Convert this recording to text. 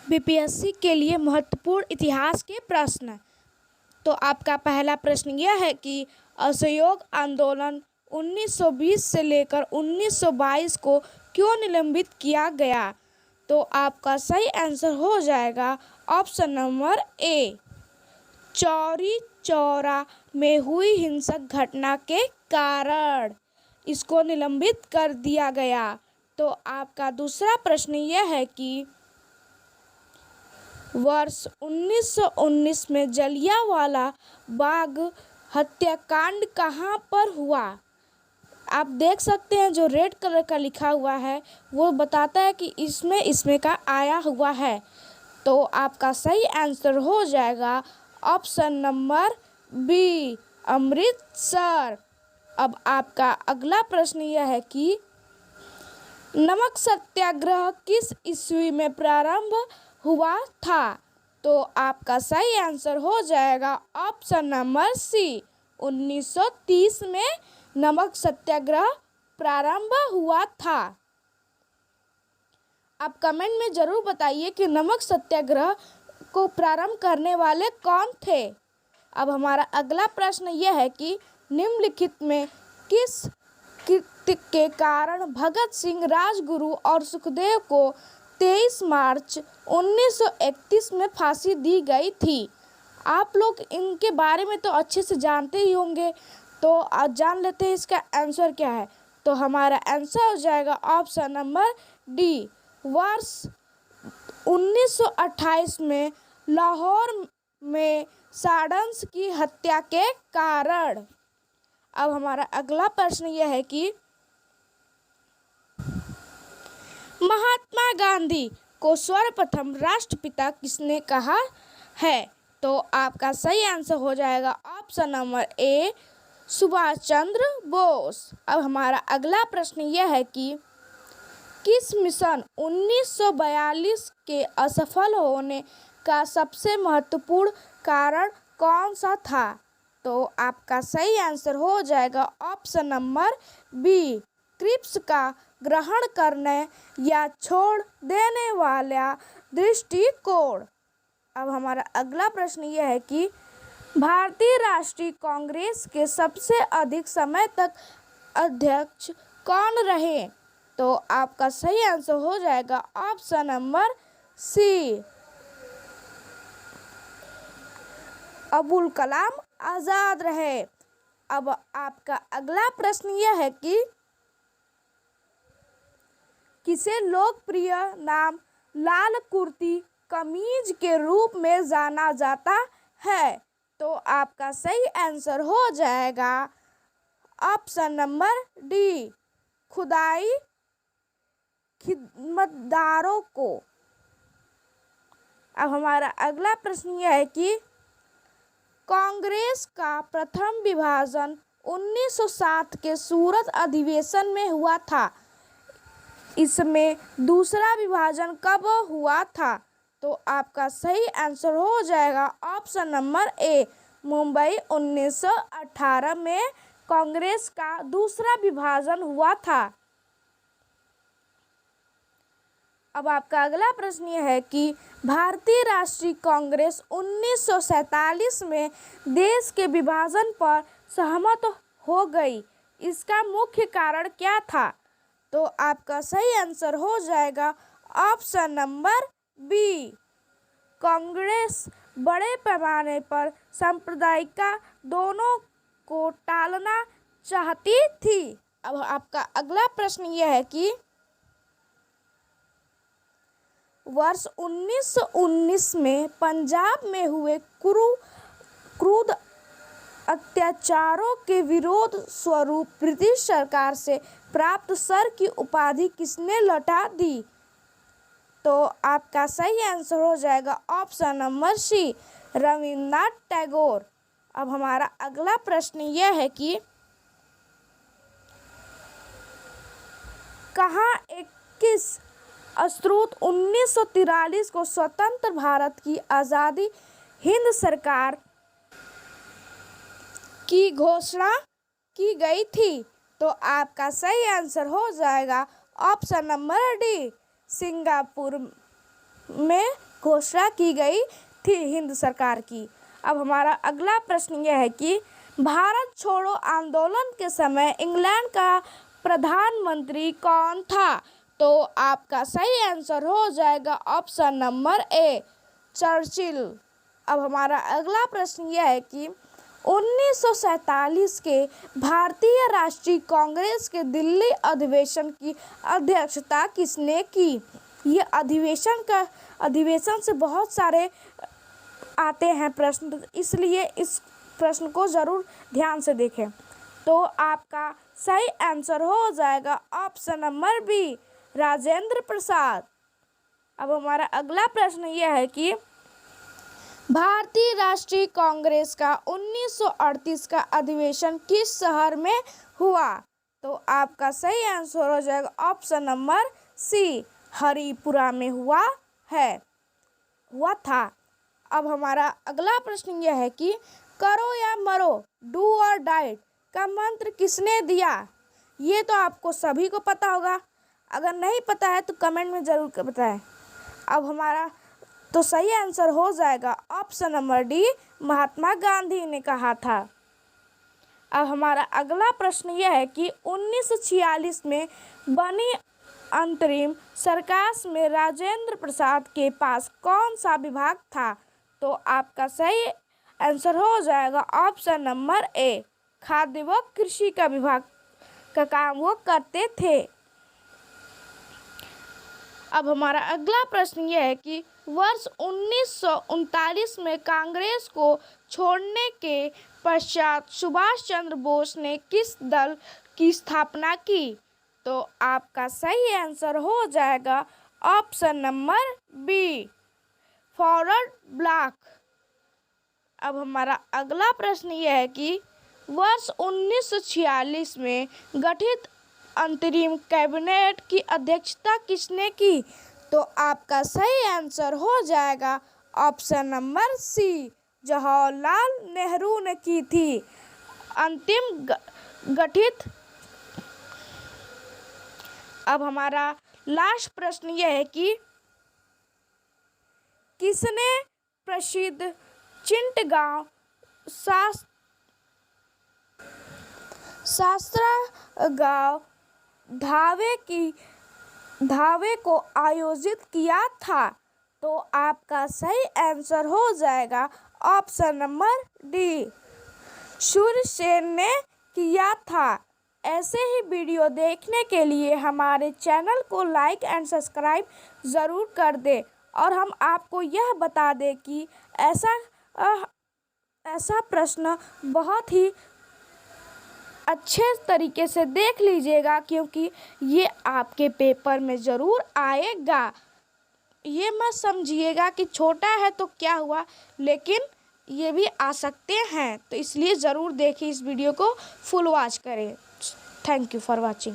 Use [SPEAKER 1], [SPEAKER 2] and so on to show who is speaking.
[SPEAKER 1] BPSC के लिए महत्वपूर्ण इतिहास के प्रश्न। तो आपका पहला प्रश्न यह है कि असहयोग आंदोलन 1920 से लेकर 1922 को क्यों निलंबित किया गया। तो आपका सही आंसर हो जाएगा option number A, Chauri Chaura में हुई हिंसक घटना के कारण इसको निलंबित कर दिया गया। तो आपका दूसरा प्रश्न यह है कि वर्ष 1919 में जलियांवाला बाग हत्याकांड कहाँ पर हुआ। आप देख सकते हैं जो रेड कलर का लिखा हुआ है वो बताता है कि इसमें का आया हुआ है। तो आपका सही आंसर हो जाएगा ऑप्शन नंबर बी, अमृतसर। अब आपका अगला प्रश्न यह है कि नमक सत्याग्रह किस ईस्वी में प्रारंभ हुआ था। तो आपका सही आंसर हो जाएगा ऑप्शन नंबर सी, 1930 में नमक सत्याग्रह प्रारंभ हुआ था। आप कमेंट में जरूर बताइए कि नमक सत्याग्रह को प्रारंभ करने वाले कौन थे। अब हमारा अगला प्रश्न यह है कि निम्नलिखित में किस कृत्य के कारण भगत सिंह, राजगुरु और सुखदेव को 23 मार्च 1931 में फांसी दी गई थी। आप लोग इनके बारे में तो अच्छे से जानते ही होंगे, तो आज जान लेते हैं इसका आंसर क्या है। तो हमारा आंसर हो जाएगा ऑप्शन नंबर डी, वर्ष 1928 में लाहौर में साड़ंस की हत्या के कारण। अब हमारा अगला प्रश्न यह है कि महात्मा गांधी को सर्वप्रथम राष्ट्रपिता किसने कहा है। तो आपका सही आंसर हो जाएगा option number A, Subhash Chandra Bose. अब हमारा अगला प्रश्न यह है कि किस मिशन 1942 के असफल होने का सबसे महत्वपूर्ण कारण कौन सा था। तो आपका सही आंसर हो जाएगा ऑप्शन नंबर बी, क्रिप्स का ग्रहण करने या छोड़ देने वाला दृष्टिकोण। अब हमारा अगला प्रश्न यह है कि भारतीय राष्ट्रीय कांग्रेस के सबसे अधिक समय तक अध्यक्ष कौन रहे। तो आपका सही आंसर हो जाएगा ऑप्शन नंबर सी, अबुल कलाम आजाद रहे। अब आपका अगला प्रश्न यह है कि किसे लोकप्रिय नाम लाल कुर्ती कमीज के रूप में जाना जाता है। तो आपका सही आंसर हो जाएगा ऑप्शन नंबर डी, खुदाई खिदमतदारों को। अब हमारा अगला प्रश्न यह है कि कांग्रेस का प्रथम विभाजन 1907 के सूरत अधिवेशन में हुआ था। इसमें दूसरा विभाजन कब हुआ था। तो आपका सही आंसर हो जाएगा ऑप्शन नंबर ए, मुंबई 1918 में कांग्रेस का दूसरा विभाजन हुआ था। अब आपका अगला प्रश्न यह है कि भारतीय राष्ट्रीय कांग्रेस 1947 में देश के विभाजन पर सहमत हो गई। इसका मुख्य कारण क्या था। तो आपका सही आंसर हो जाएगा ऑप्शन नंबर बी, कांग्रेस बड़े पैमाने पर सांप्रदायिक दोनों को टालना चाहती थी। अब आपका अगला प्रश्न यह है कि वर्ष 1919 में पंजाब में हुए क्रूर अत्याचारों के विरोध स्वरूप ब्रिटिश सरकार से प्राप्त सर की उपाधि किसने लौटा दी। तो आपका सही आंसर हो जाएगा option number C, Rabindranath Tagore. अब हमारा अगला प्रश्न यह है कि कहाँ 21 अगस्त 1943 को स्वतंत्र भारत की आज़ादी हिंद सरकार की घोषणा की गई थी। तो आपका सही आंसर हो जाएगा ऑप्शन नंबर डी, सिंगापुर में घोषणा की गई थी हिंद सरकार की। अब हमारा अगला प्रश्न यह है कि भारत छोड़ो आंदोलन के समय इंग्लैंड का प्रधानमंत्री कौन था? तो आपका सही आंसर हो जाएगा ऑप्शन नंबर ए, चर्चिल। अब हमारा अगला प्रश्न यह है कि 1947 के भारतीय राष्ट्रीय कांग्रेस के दिल्ली अधिवेशन की अध्यक्षता किसने की? ये अधिवेशन से बहुत सारे आते हैं प्रश्न, इसलिए इस प्रश्न को ज़रूर ध्यान से देखें। तो आपका सही आंसर हो जाएगा option number B, Rajendra Prasad. अब हमारा अगला प्रश्न यह है कि भारतीय राष्ट्रीय कांग्रेस का 1938 का अधिवेशन किस शहर में हुआ? तो आपका सही आंसर हो जाएगा ऑप्शन नंबर सी, हरिपुरा में हुआ था। अब हमारा अगला प्रश्न यह है कि करो या मरो, डू और डाई का मंत्र किसने दिया? ये तो आपको सभी को पता होगा, अगर नहीं पता है तो कमेंट में ज़रूर बताएं। अब हमारा तो सही आंसर हो जाएगा option number D, Mahatma Gandhi ने कहा था। अब हमारा अगला प्रश्न यह है कि 1946 में बनी अंतरिम सरकार में राजेंद्र प्रसाद के पास कौन सा विभाग था? तो आपका सही आंसर हो जाएगा ऑप्शन नंबर ए, खाद्य व कृषि का विभाग का काम वो करते थे। अब हमारा अगला प्रश्न यह है कि वर्ष 1939 में कांग्रेस को छोड़ने के पश्चात सुभाष चंद्र बोस ने किस दल की स्थापना की? तो आपका सही आंसर हो जाएगा option number B, Forward Bloc. अब हमारा अगला प्रश्न यह है कि वर्ष 1946 में गठित अंतरिम कैबिनेट की अध्यक्षता किसने की? तो आपका सही आंसर हो जाएगा option number C, Jawaharlal Nehru ने की थी अंतिम गठित। अब हमारा लास्ट प्रश्न यह है कि किसने प्रसिद्ध चिटगांव शास्त्रागार धावे को आयोजित किया था? तो आपका सही आंसर हो जाएगा ऑप्शन नंबर डी, सूर्यसेन ने किया था। ऐसे ही वीडियो देखने के लिए हमारे चैनल को लाइक एंड सब्सक्राइब ज़रूर कर दें। और हम आपको यह बता दें कि ऐसा प्रश्न बहुत ही अच्छे तरीके से देख लीजिएगा, क्योंकि ये आपके पेपर में ज़रूर आएगा। ये मत समझिएगा कि छोटा है तो क्या हुआ, लेकिन ये भी आ सकते हैं, तो इसलिए ज़रूर देखिए इस वीडियो को, फुल वॉच करें। Thank you for watching.